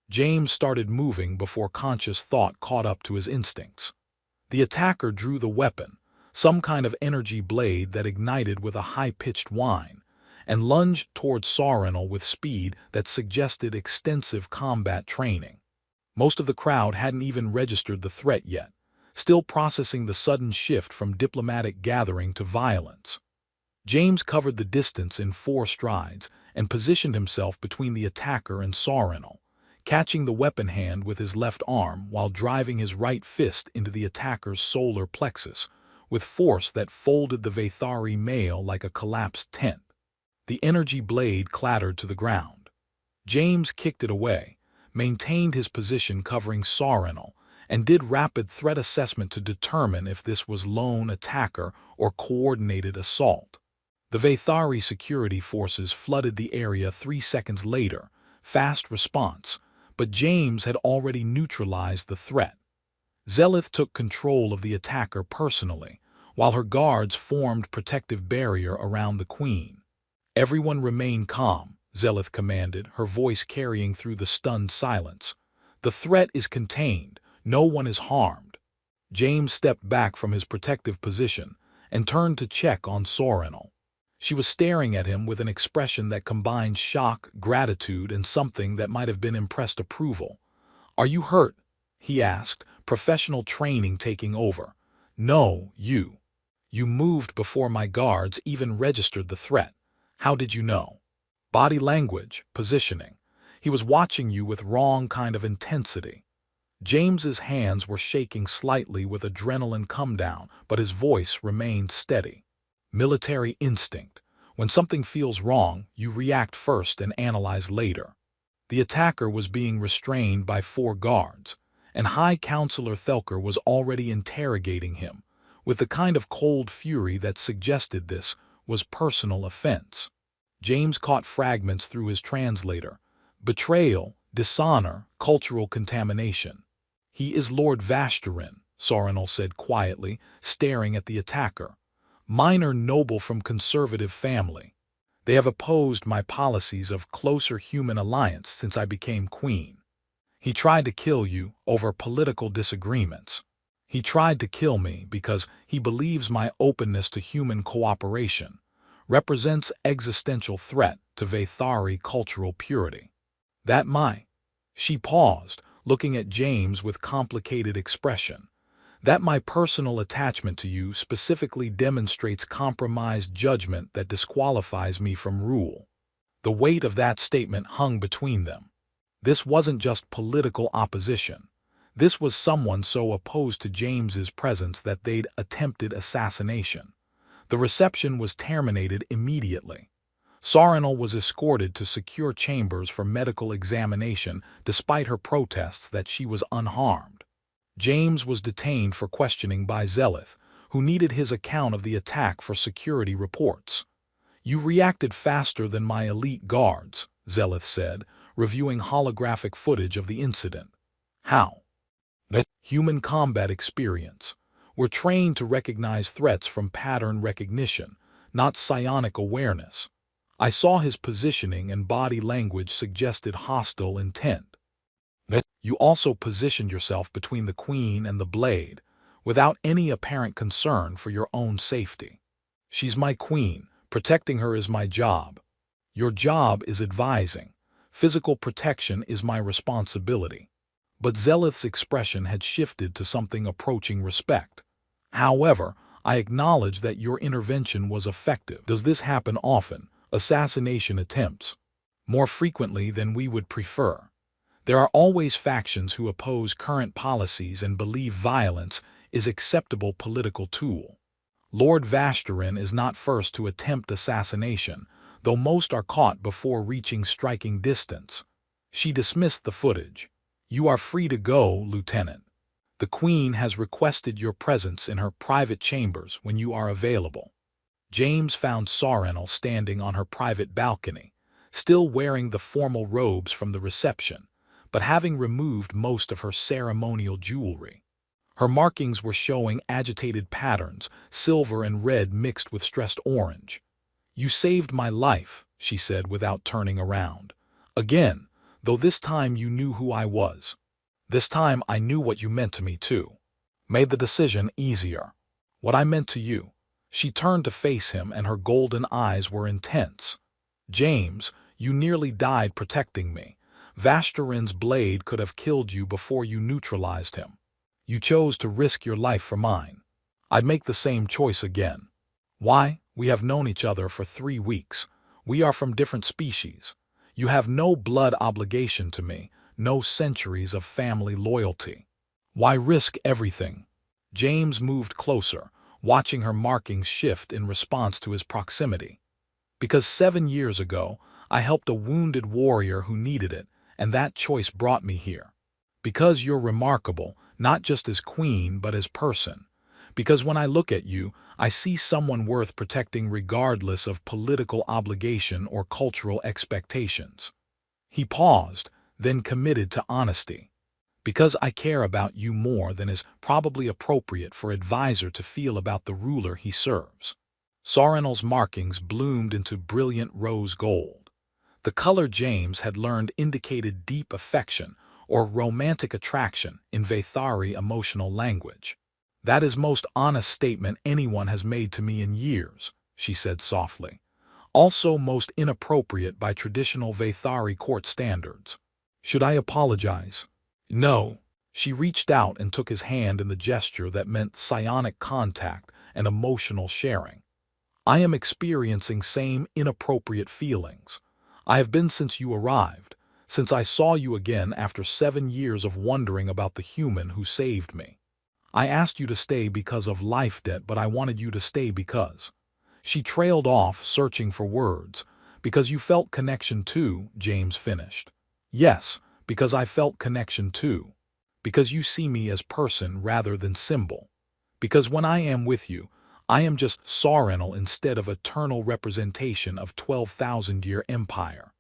James started moving before conscious thought caught up to his instincts. The attacker drew the weapon, some kind of energy blade that ignited with a high-pitched whine, and lunged toward Sorinal with speed that suggested extensive combat training. Most of the crowd hadn't even registered the threat yet, still processing the sudden shift from diplomatic gathering to violence. James covered the distance in 4 strides and positioned himself between the attacker and Sorinal, catching the weapon hand with his left arm while driving his right fist into the attacker's solar plexus, with force that folded the Vthari male like a collapsed tent. The energy blade clattered to the ground. James kicked it away, maintained his position covering Sorinal, and did rapid threat assessment to determine if this was lone attacker or coordinated assault. The Vthari security forces flooded the area 3 seconds later, fast response, but James had already neutralized the threat. Zelith took control of the attacker personally, while her guards formed protective barrier around the Queen. "Everyone remain calm," Zelith commanded, her voice carrying through the stunned silence. "The threat is contained. No one is harmed." James stepped back from his protective position and turned to check on Sorinal. She was staring at him with an expression that combined shock, gratitude, and something that might have been impressed approval. "Are you hurt?" he asked, professional training taking over. "No, you. You moved before my guards even registered the threat. How did you know?" "Body language, positioning. He was watching you with wrong kind of intensity." James's hands were shaking slightly with adrenaline come down, but his voice remained steady. "Military instinct. When something feels wrong, you react first and analyze later." The attacker was being restrained by 4 guards, and High Counselor Thelker was already interrogating him, with the kind of cold fury that suggested this was personal offense. James caught fragments through his translator. Betrayal, dishonor, cultural contamination. "He is Lord Vashtarin," Sorinal said quietly, staring at the attacker. "Minor noble from conservative family. They have opposed my policies of closer human alliance since I became queen. He tried to kill you over political disagreements. He tried to kill me because he believes my openness to human cooperation represents existential threat to Vthari cultural purity. That my—" She paused, looking at James with complicated expression. "That my personal attachment to you specifically demonstrates compromised judgment that disqualifies me from rule." The weight of that statement hung between them. This wasn't just political opposition. This was someone so opposed to James's presence that they'd attempted assassination. The reception was terminated immediately. Sarinal was escorted to secure chambers for medical examination despite her protests that she was unharmed. James was detained for questioning by Zelith, who needed his account of the attack for security reports. "You reacted faster than my elite guards," Zelith said, reviewing holographic footage of the incident. "How?" "Human combat experience. We're trained to recognize threats from pattern recognition, not psionic awareness. I saw his positioning and body language suggested hostile intent. You also positioned yourself between the Queen and the Blade, without any apparent concern for your own safety. She's my Queen. Protecting her is my job. Your job is advising. Physical protection is my responsibility." But Zelith's expression had shifted to something approaching respect. "However, I acknowledge that your intervention was effective. Does this happen often? Assassination attempts?" "More frequently than we would prefer. There are always factions who oppose current policies and believe violence is an acceptable political tool. Lord Vthari is not first to attempt assassination, though most are caught before reaching striking distance." She dismissed the footage. "You are free to go, Lieutenant. The Queen has requested your presence in her private chambers when you are available." James found Sarinal standing on her private balcony, still wearing the formal robes from the reception, but having removed most of her ceremonial jewelry. Her markings were showing agitated patterns, silver and red mixed with stressed orange. "You saved my life," she said without turning around. "Again, though this time you knew who I was. This time I knew what you meant to me too. Made the decision easier. What I meant to you." She turned to face him and her golden eyes were intense. "James, you nearly died protecting me. Vthari's blade could have killed you before you neutralized him. You chose to risk your life for mine. I'd make the same choice again. Why? We have known each other for 3 weeks. We are from different species. You have no blood obligation to me, no centuries of family loyalty. Why risk everything?" James moved closer, watching her markings shift in response to his proximity. "Because 7 years ago, I helped a wounded warrior who needed it, and that choice brought me here. Because you're remarkable, not just as Queen, but as person. Because when I look at you, I see someone worth protecting regardless of political obligation or cultural expectations." He paused, then committed to honesty. "Because I care about you more than is probably appropriate for an advisor to feel about the ruler he serves." Sarinal's markings bloomed into brilliant rose gold. The color James had learned indicated deep affection or romantic attraction in Vthari emotional language. "That is most honest statement anyone has made to me in years," she said softly. "Also most inappropriate by traditional Vthari court standards. Should I apologize?" "No." She reached out and took his hand in the gesture that meant psionic contact and emotional sharing. "I am experiencing same inappropriate feelings. I have been since you arrived, since I saw you again after 7 years of wondering about the human who saved me. I asked you to stay because of life debt, but I wanted you to stay because—" She trailed off, searching for words. "Because you felt connection too," James finished. "Yes, because I felt connection too. Because you see me as person rather than symbol. Because when I am with you, I am just Sarinal instead of eternal representation of 12,000-year empire."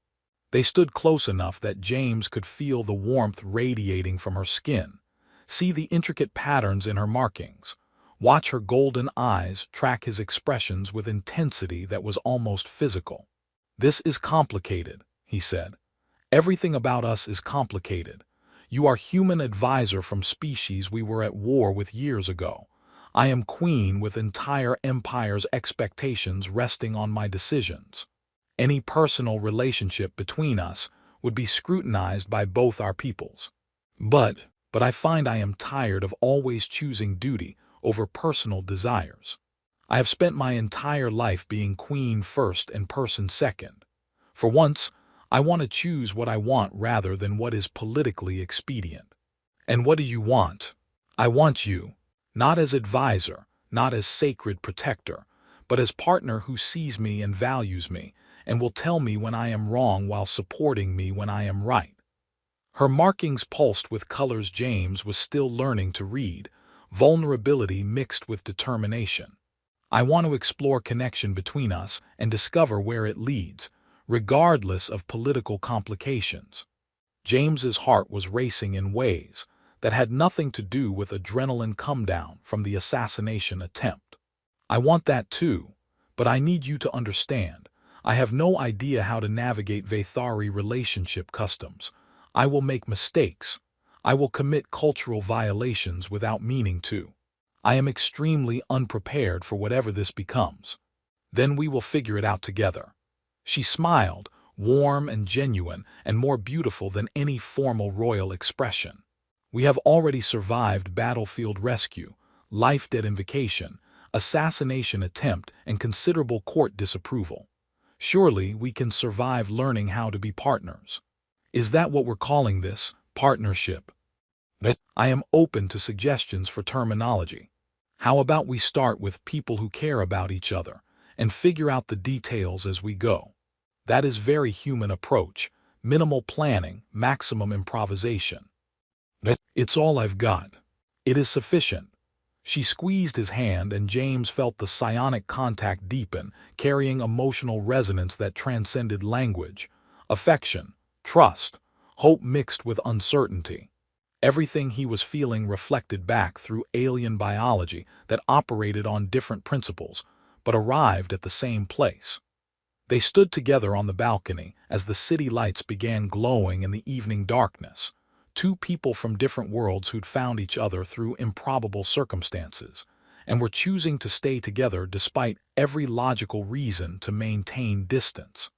They stood close enough that James could feel the warmth radiating from her skin, see the intricate patterns in her markings, watch her golden eyes track his expressions with intensity that was almost physical. "This is complicated," he said. "Everything about us is complicated. You are human advisor from species we were at war with years ago. I am Queen with entire empire's expectations resting on my decisions. Any personal relationship between us would be scrutinized by both our peoples. But I find I am tired of always choosing duty over personal desires. I have spent my entire life being Queen first and person second. For once, I want to choose what I want rather than what is politically expedient. And what do you want? I want you, not as advisor, not as sacred protector, but as partner who sees me and values me, and will tell me when I am wrong while supporting me when I am right. Her markings pulsed with colors James was still learning to read, vulnerability mixed with determination. I want to explore connection between us and discover where it leads, regardless of political complications. James's heart was racing in ways that had nothing to do with adrenaline come-down from the assassination attempt. I want that too, but I need you to understand. I have no idea how to navigate Vthari relationship customs. I will make mistakes. I will commit cultural violations without meaning to. I am extremely unprepared for whatever this becomes. Then we will figure it out together. She smiled, warm and genuine, and more beautiful than any formal royal expression. We have already survived battlefield rescue, life-debt invocation, assassination attempt, and considerable court disapproval. Surely we can survive learning how to be partners. Is that what we're calling this, partnership? But I am open to suggestions for terminology. How about we start with people who care about each other and figure out the details as we go? That is very human approach, minimal planning, maximum improvisation. But it's all I've got. It is sufficient. She squeezed his hand and James felt the psionic contact deepen, carrying emotional resonance that transcended language. Affection, trust, hope mixed with uncertainty. Everything he was feeling reflected back through alien biology that operated on different principles, but arrived at the same place. They stood together on the balcony as the city lights began glowing in the evening darkness. Two people from different worlds who'd found each other through improbable circumstances, and were choosing to stay together despite every logical reason to maintain distance.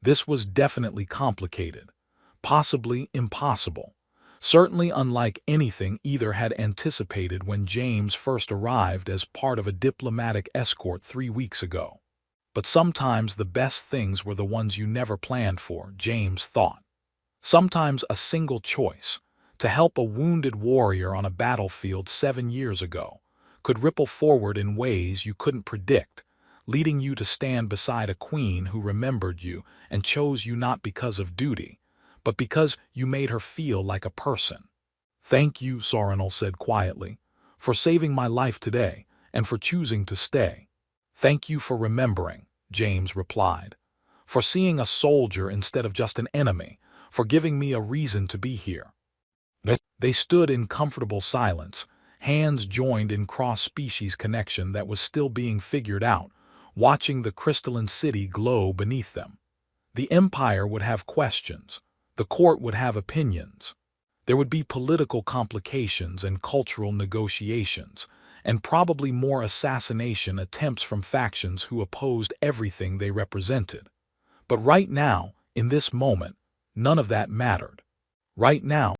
This was definitely complicated, possibly impossible, certainly unlike anything either had anticipated when James first arrived as part of a diplomatic escort 3 weeks ago. But sometimes the best things were the ones you never planned for, James thought. Sometimes a single choice, to help a wounded warrior on a battlefield 7 years ago, could ripple forward in ways you couldn't predict, leading you to stand beside a queen who remembered you and chose you not because of duty, but because you made her feel like a person. "Thank you," Sorinal said quietly, "for saving my life today and for choosing to stay." "Thank you for remembering," James replied, "for seeing a soldier instead of just an enemy, for giving me a reason to be here." They stood in comfortable silence, hands joined in cross-species connection that was still being figured out, watching the crystalline city glow beneath them. The Empire would have questions. The court would have opinions. There would be political complications and cultural negotiations, and probably more assassination attempts from factions who opposed everything they represented. But right now, in this moment, none of that mattered. Right now,